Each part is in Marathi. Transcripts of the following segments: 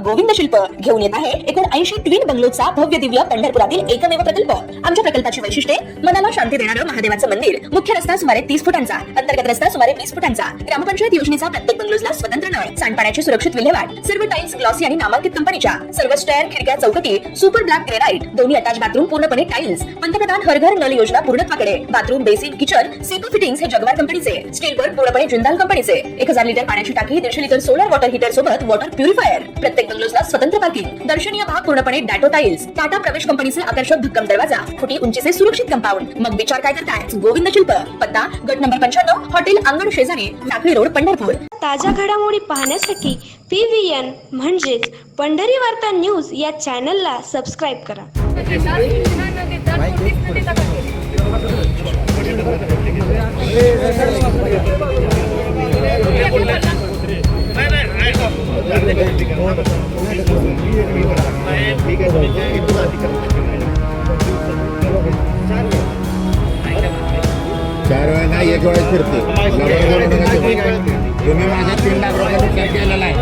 गोविंद शिल्प घेऊन येत आहे एकूण 80 ट्विन बंगलोचा भव्य दिव्य पंढरपुरातील एकमेव प्रकल्प। आमच्या प्रकल्पाची वैशिष्ट्ये मनाला शांती देणारं महादेवाचं मंदिर, मुख्य रस्ता सुमारे 30 फुटांचा, अंतर्गत रस्ता सुमारे 20 फुटांचा, ग्रामपंचायत योजनेचा प्रत्येक बंगलोजला स्वतंत्र नळ, सांडपाण्याची सुरक्षित विल्हेवाट, सर्व टाइल्स ग्लॉसी आणि नामांकित कंपनीच्या, सर्व स्टेअर, खिडक्या, चौकटी सुपर ब्लॅक ग्रेनाइट, दोन्ही अटॅच बाथरूम पूर्णपणे टाइल्स, पंतप्रधान हर घर नल योजना पूर्णत्वाकडे, bathroom, basin, kitchen, CP fittings हे जगवार कंपनीचे, स्टील वर्क पूर्णपणे जिंदाल कंपनीचे, 1000 लिटर पाण्याची टाकी, 150 लिटर सोलर वॉटर हीटर सोबत वॉटर प्युरिफायर, प्रत्येक बंगलोजला स्वतंत्र पार्किंग, दर्शनीय भाग पूर्णपणे डॅटो टाइल्स, टाटा प्रवेश कंपनीचे आकर्षक भक्कम दरवाजा, फुटी उंचीचे सुरक्षित कंपाऊंड। मग विचार काय करताय? गोविंद शिल्प, पत्ता गट नंबर 95, हॉटेल अंगण शेजारी, टाकळी रोड, पंढरपूर। ताज्या घडामोडी पाहण्यासाठी PVN म्हणजेच पंढरी वार्ता न्यूज या चॅनलला सबस्क्राइब करा। चार वेळा नाही, एक वेळेस फिरते। तुम्ही माझ्या 3 लाख रुपये नुकसान केलेला आहे।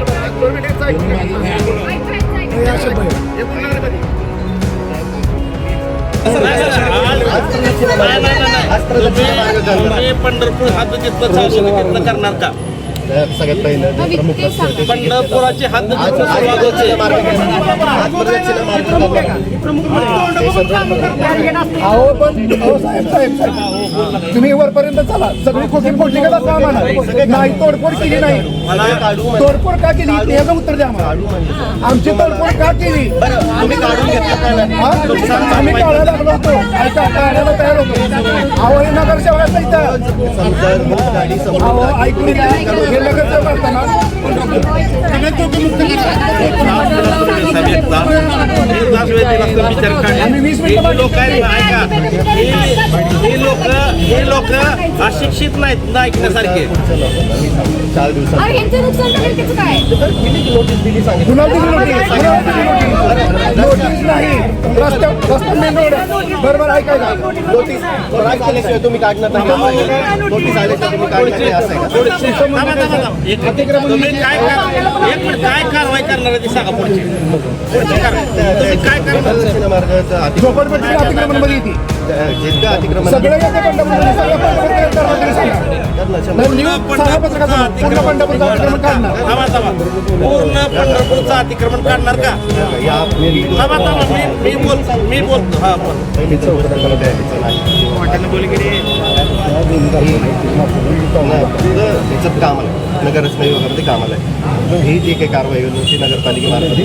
पंढरपूर हात जिथलं चालू तिथलं करणार का? सगळ्यात पहिलं प्रमुख पंढरपुराची हात तुम्ही वरपर्यंत चला, सगळी खोकी फोडली का आम्हाला नाही, तोडफोड केली नाही। तोडफोड का केली याचं उत्तर द्या आम्हाला। आमची तोडफोड का केली? आम्ही काढायला लागलो होतो, ऐका काढायला तयार होतो। अहो हे नगरसेवकाचा इथं ऐकून घ्या, हे नगरसेवक असताना हे लोक अशिक्षित नाहीत ना ऐकण्यासारखे। 4 दिवसात नोटीस नाही, रस्ता मेन रोड बरोबर ऐकायला नोटीस केल्याशिवाय तुम्ही काढणार नाही, नोटीस आल्याशिवाय तुम्ही काढणार नाही असं काय कारवाई करणार आहे ते सांगा। पुढची काय करणार? मार्गाचा झोपडपट्टी अतिक्रमणमध्ये येते जितकं अतिक्रमण सगळं येते पंढरपूरमध्ये, सगळं पूर्ण पंढरपूरचं अतिक्रमण काढणार का? मी बोलतो हा त्याचं काम आहे, नगररचना विभागामध्ये काम आहे। ही जी काही कारवाई होईल ती नगरपालिकेमार्फत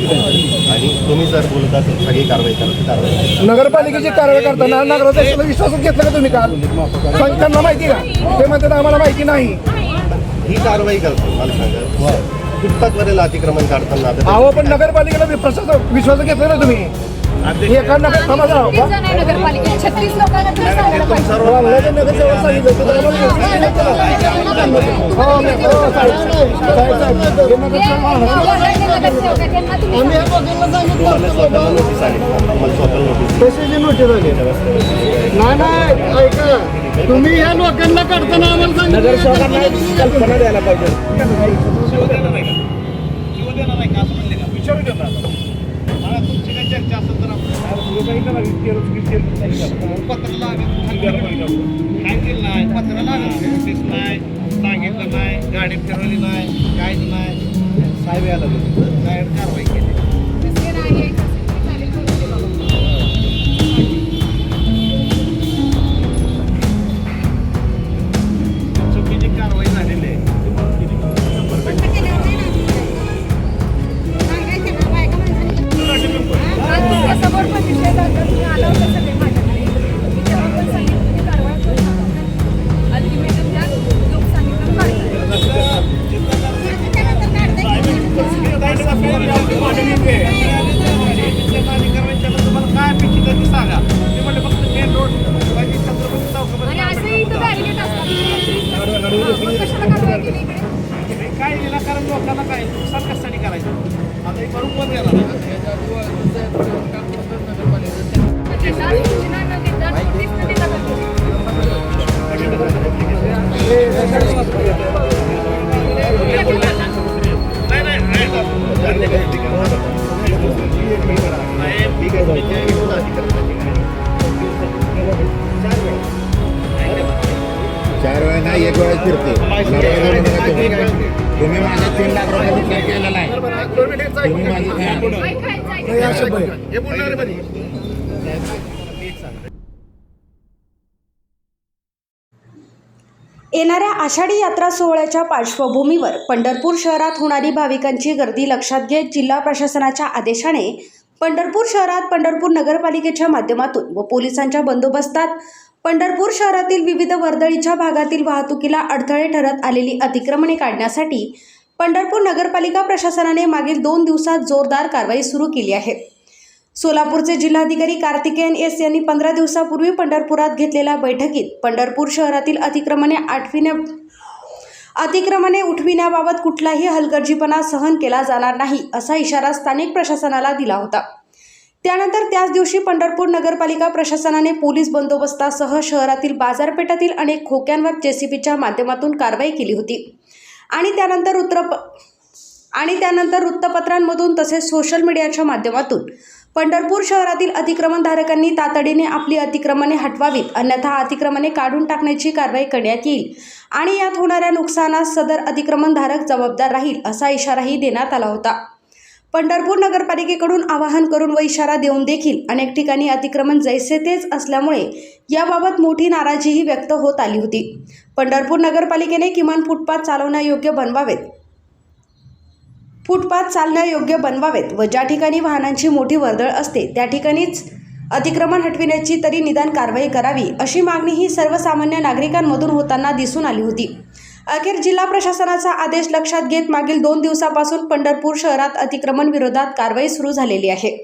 आणि तुम्ही जर बोलत असेल सगळी कारवाई करा, कारवाई नगरपालिकेची कारवाई करताना नगराध्यक्षाला विश्वासात घेतलं का तुम्ही? काल त्यांना माहिती का? ते म्हणतात आम्हाला माहिती नाही। ही कारवाई करतो मला सांगा, फुटपाथवरील अतिक्रमण काढताना अहो पण नगरपालिकेला विश्वास घेतला ना तुम्ही? एका नगर नगरपालिकेत 36 लोकांना तुम्ही सांगायला पाहिजे। नगरसेवक नाही ऐका, तुम्ही ह्या लोकांना काढताना आम्हाला सांगितलं कल्पना द्यायला पाहिजे। चर्चा असेल तर पत्र लागेल, काय केलं नाही, पत्र लागेल, नोटीस नाही, सांगितलं नाही, गाडी फिरवली नाही, काहीच नाही, साहेब यायला साहेब कारवाई केली। चुकीची कारवाई झालेली आहे। समोर पण विषय आला होता सगळे माझ्याकडे, मी तेव्हा पण सांगितलं कारवाई अल्टिमेटम द्या, लोक सांगितलं तुम्हाला काय अपेक्षित आहे सांगा। ते म्हणले फक्त मेन रोड छत्रपती चौकामध्ये असं इथं बॅरिकेड असतात, कशाला कारवाई केली इकडे? काय विनाकारण लोकांना काय नुकसान कशासाठी करायचं? आता हे बरोबर गेला नाही फिरते तुम्ही माझ्या 3 लाख रुपये नुकसान केलेलं आहे. तुम्ही येणाऱ्या आषाढी यात्रा सोहळ्याच्या पार्श्वभूमीवर पंढरपूर शहरात होणारी भाविकांची गर्दी लक्षात घेत जिल्हा प्रशासनाच्या आदेशाने पंढरपूर शहरात पंढरपूर नगरपालिकेच्या माध्यमातून व पोलिसांच्या बंदोबस्तात पंढरपूर शहरातील विविध वर्दळीच्या भागातील वाहतुकीला अडथळे ठरत आलेली अतिक्रमणे काढण्यासाठी पंढरपूर नगरपालिका प्रशासनाने मागील 2 दिवसात जोरदार कारवाई सुरू केली आहे. सोलापूरचे जिल्हाधिकारी कार्तिकेयन एस यांनी 15 दिवसापूर्वी पंढरपुरात घेतलेल्या बैठकीत पंढरपूर शहरातील अतिक्रमणे उठविण्याबाबत कुठलाही हलगर्जीपणा सहन केला जाणार नाही असा इशारा स्थानिक प्रशासनाला दिला होता. त्यानंतर त्याच दिवशी पंढरपूर नगरपालिका प्रशासनाने पोलीस बंदोबस्तासह शहरातील बाजारपेठातील अनेक खोक्यांवर जेसीबीच्या माध्यमातून कारवाई केली होती आणि त्यानंतर वृत्तपत्रांमधून तसेच सोशल मीडियाच्या माध्यमातून पंढरपूर शहरातील अतिक्रमणधारकांनी तातडीने आपली अतिक्रमणे हटवावीत, अन्यथा अतिक्रमणे काढून टाकण्याची कारवाई करण्यात येईल आणि यात होणाऱ्या नुकसानास सदर अतिक्रमणधारक जबाबदार राहील असा इशाराही देण्यात आला होता. पंढरपूर नगरपालिकेकडून आवाहन करून व इशारा देऊन देखील अनेक ठिकाणी अतिक्रमण जैसे तेच असल्यामुळे याबाबत मोठी नाराजीही व्यक्त होत आली होती. पंढरपूर नगरपालिकेने किमान फुटपाथ चालण्यायोग्य बनवावेत व ज्या ठिकाणी वाहनांची मोठी वर्दळ असते त्या ठिकाणीच अतिक्रमण हटविण्याची तरी निदान कारवाई करावी अशी मागणीही सर्वसामान्य नागरिकांमधून होताना दिसून आली होती. अखेर जिल्हा प्रशासनाचा आदेश लक्षात घेत मागील 2 दिवसापासून पंढरपूर शहरात अतिक्रमण विरोधात कारवाई सुरू झालेली आहे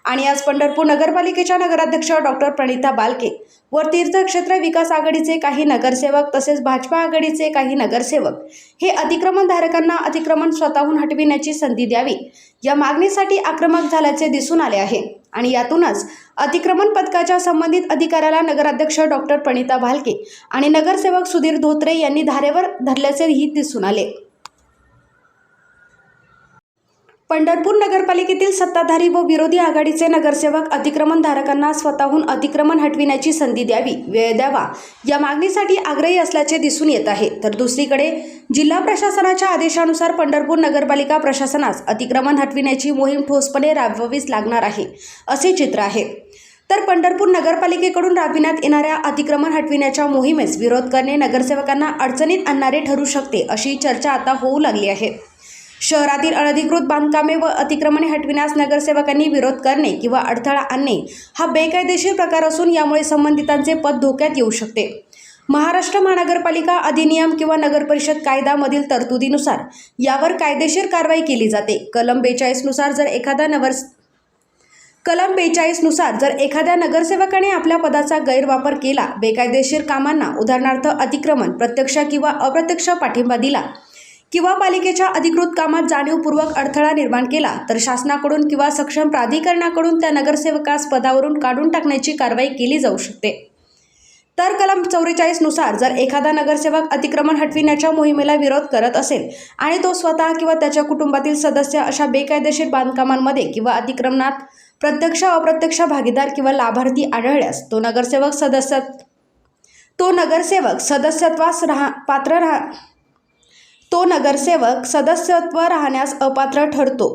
आणि आज पंढरपूर नगरपालिकेच्या नगराध्यक्ष डॉक्टर प्रणिता बालके व तीर्थक्षेत्र विकास आघाडीचे काही नगरसेवक तसेच भाजपा आघाडीचे काही नगरसेवक हे अतिक्रमणधारकांना अतिक्रमण स्वतःहून हटविण्याची संधी द्यावी या मागणीसाठी आक्रमक झाल्याचे दिसून आले आहे आणि यातूनच अतिक्रमण पथकाच्या संबंधित अधिकाऱ्याला नगराध्यक्ष डॉक्टर प्रणिता भालके आणि नगरसेवक सुधीर धोत्रे यांनी धारेवर धरल्याचेही दिसून आले. पंढरपूर नगरपालिकेतील सत्ताधारी व विरोधी आघाडीचे नगरसेवक अतिक्रमणधारकांना स्वतःहून अतिक्रमण हटविण्याची संधी द्यावी, वेळ द्यावा या मागणीसाठी आग्रही असल्याचे दिसून येत आहे. तर दुसरीकडे जिल्हा प्रशासनाच्या आदेशानुसार पंढरपूर नगरपालिका प्रशासनास अतिक्रमण हटविण्याची मोहीम ठोसपणे राबवावीच लागणार आहे असे चित्र आहे. तर पंढरपूर नगरपालिकेकडून राबविण्यात येणाऱ्या अतिक्रमण हटविण्याच्या मोहिमेस विरोध करणे नगरसेवकांना अडचणीत आणणारे ठरू शकते अशी चर्चा आता होऊ लागली आहे. शहरातील अनधिकृत बांधकामे व अतिक्रमणे हटविण्यास नगरसेवकांनी विरोध करणे किंवा अडथळा आणणे हा बेकायदेशीर प्रकार असून यामुळे संबंधितांचे पद धोक्यात येऊ शकते. महाराष्ट्र महानगरपालिका अधिनियम किंवा नगरपरिषद कायद्यामधील तरतुदीनुसार यावर कायदेशीर कारवाई केली जाते. कलम 42 नुसार जर एखाद्या नगरसेवकाने आपल्या पदाचा गैरवापर केला, बेकायदेशीर कामांना उदाहरणार्थ अतिक्रमण प्रत्यक्ष किंवा अप्रत्यक्ष पाठिंबा दिला किंवा पालिकेच्या अधिकृत कामात जाणीवपूर्वक अडथळा निर्माण केला तर शासनाकडून किंवा सक्षम प्राधिकरणाकडून त्या नगरसेवकास पदावरून काढून टाकण्याची कारवाई केली जाऊ शकते. तर कलम 44 नुसार जर एखादा नगरसेवक अतिक्रमण हटविण्याच्या मोहिमेला विरोध करत असेल आणि तो स्वतः किंवा त्याच्या कुटुंबातील सदस्य अशा बेकायदेशीर बांधकामांमध्ये किंवा अतिक्रमणात प्रत्यक्ष अप्रत्यक्ष भागीदार किंवा लाभार्थी आढळल्यास तो नगरसेवक सदस्यत्व राहण्यास अपात्र ठरतो.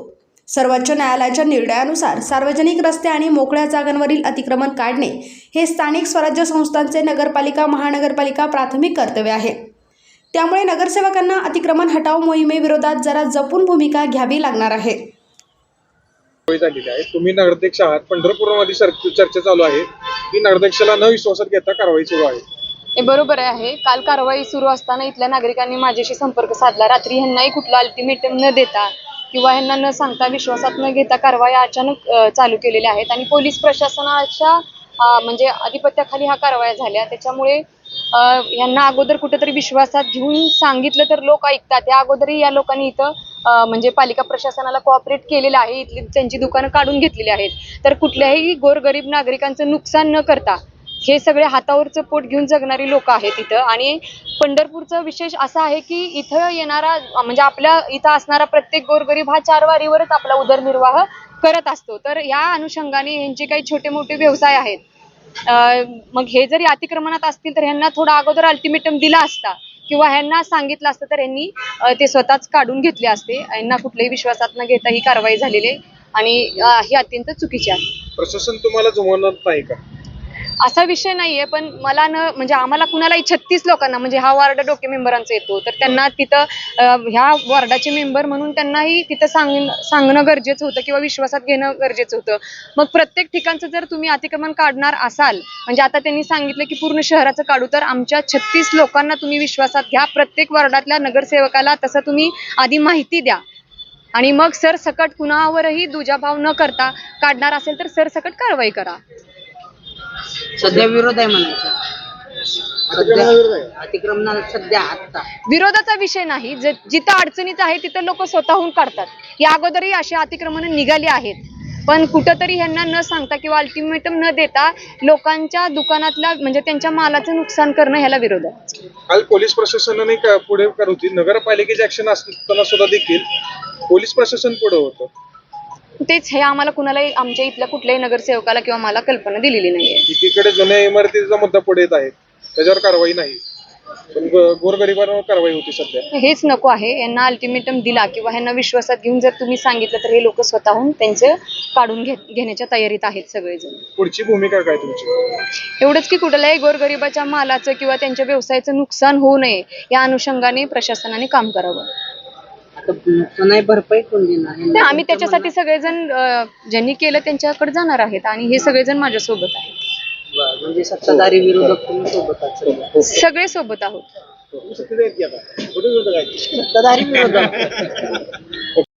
सर्वोच्च न्यायालयाच्या निर्णयानुसार सार्वजनिक रस्ते आणि मोकळ्या जागांवरील अतिक्रमण काढणे हे स्थानिक स्वराज्य संस्थांचे नगरपालिका महानगरपालिका प्राथमिक कर्तव्य आहे. त्यामुळे नगरसेवकांना अतिक्रमण हटाव मोहिमेविरोधात जरा जपून भूमिका घ्यावी लागणार आहे. झालेली आहे. तुम्ही नगराध्यक्ष आहात. पंढरपूरमध्ये चर्चा चालू आहे की नगराध्यक्षाला न विश्वासात घेता कारवाई सुरू आहे. हे बरोबर आहे. काल कारवाई सुरू असताना इथल्या नागरिकांनी माझ्याशी संपर्क साधला. रात्री ह्यांनाही कुठला अल्टिमेटम न देता किंवा ह्यांना न सांगता विश्वासात न घेता कारवाई अचानक चालू केलेल्या आहेत आणि पोलीस प्रशासनाच्या म्हणजे आधिपत्याखाली ह्या कारवाया झाल्या. त्याच्यामुळे ह्यांना अगोदर कुठेतरी विश्वासात घेऊन सांगितलं तर लोक ऐकतात. त्या अगोदरही या लोकांनी इथं म्हणजे पालिका प्रशासनाला कोऑपरेट केलेलं आहे. इथली त्यांची दुकानं काढून घेतलेली आहेत. तर कुठल्याही गोरगरीब नागरिकांचं नुकसान न करता हे सगळे हातावरचं पोट घेऊन जगणारी लोक आहेत इथं. आणि पंढरपूरचं विशेष असं आहे की इथं येणारा म्हणजे आपल्या इथं असणारा प्रत्येक गोरगरीब हा 4 वारीवरच आपला उदरनिर्वाह करत असतो. तर या अनुषंगाने यांचे काही छोटे मोठे व्यवसाय आहेत. मग हे जरी अतिक्रमणात असतील तर ह्यांना थोडा अगोदर अल्टिमेटम दिला असता किंवा ह्यांना सांगितलं असतं तर यांनी ते स्वतःच काढून घेतले असते. यांना कुठल्याही विश्वासात न घेता ही कारवाई झालेली आहे आणि ही अत्यंत चुकीची आहे. प्रशासन तुम्हाला जमवणार नाही का? असा विषय नाहीये, पण मला म्हणजे आम्हाला कुणालाही 36 लोकांना म्हणजे हा वॉर्ड डोके मेंबरांचा येतो, तर त्यांना तिथं ह्या वॉर्डाचे मेंबर म्हणून त्यांनाही तिथं सांगणं गरजेचं होतं किंवा विश्वासात घेणं गरजेचं होतं. मग प्रत्येक ठिकाणचं जर तुम्ही अतिक्रमण काढणार असाल, म्हणजे आता त्यांनी सांगितलं की पूर्ण शहराचं काढू, तर आमच्या 36 लोकांना तुम्ही विश्वासात घ्या. प्रत्येक वॉर्डातल्या नगरसेवकाला तसं तुम्ही आधी माहिती द्या आणि मग सरसकट कुणावरही दुजाभाव न करता काढणार असेल तर सरसकट कारवाई करा. सध्या विरोध आहे म्हणायचं, अतिक्रमणाला सध्या आता विरोधाचा विषय नाही. जिथं अडचणीचं आहे तिथं लोक स्वतःहून काढतात. या अगोदरही अशी अतिक्रमणं निघाली आहेत, पण कुठंतरी ह्यांना न सांगता किंवा अल्टिमेटम न देता लोकांच्या दुकानातल्या म्हणजे त्यांच्या मालाचं नुकसान करणं ह्याला विरोध आहे. काल पोलीस प्रशासनाने पुढे कर होती, नगरपालिकेची ऍक्शन असताना सुद्धा देखील पोलीस प्रशासन पुढे होतं. तेच हे आम्हाला कुणालाही आमच्या इथल्या कुठल्याही नगरसेवकाला किंवा मला कल्पना दिलेली नाहीये. एकीकडे जुन्या इमारतीचा मुद्दा पुढे येत आहे, त्याच्यावर कारवाई नाही, पण गोरगरिबांवर कारवाई होती सध्या. हेच नको आहे. यांना अल्टिमेटम दिला किंवा ह्यांना विश्वासात घेऊन जर तुम्ही सांगितलं तर हे लोक स्वतःहून त्यांचं काढून घेण्याच्या तयारीत आहेत सगळेजण. पुढची भूमिका काय तुमची? एवढंच की कुठल्याही गोरगरिबाच्या मालाचं किंवा त्यांच्या व्यवसायाचं नुकसान होऊ नये या अनुषंगाने प्रशासनाने काम करावं. नुकसानाची भरपाई कोण देणार? आम्ही त्याच्यासाठी सगळेजण ज्यांनी केलं त्यांच्याकडे जाणार आहेत आणि हे सगळेजण माझ्यासोबत आहेत. म्हणजे सत्ताधारी विरोधक तुम्ही सोबत आहात? सगळे सोबत आहोत. सत्ताधारी विरोधक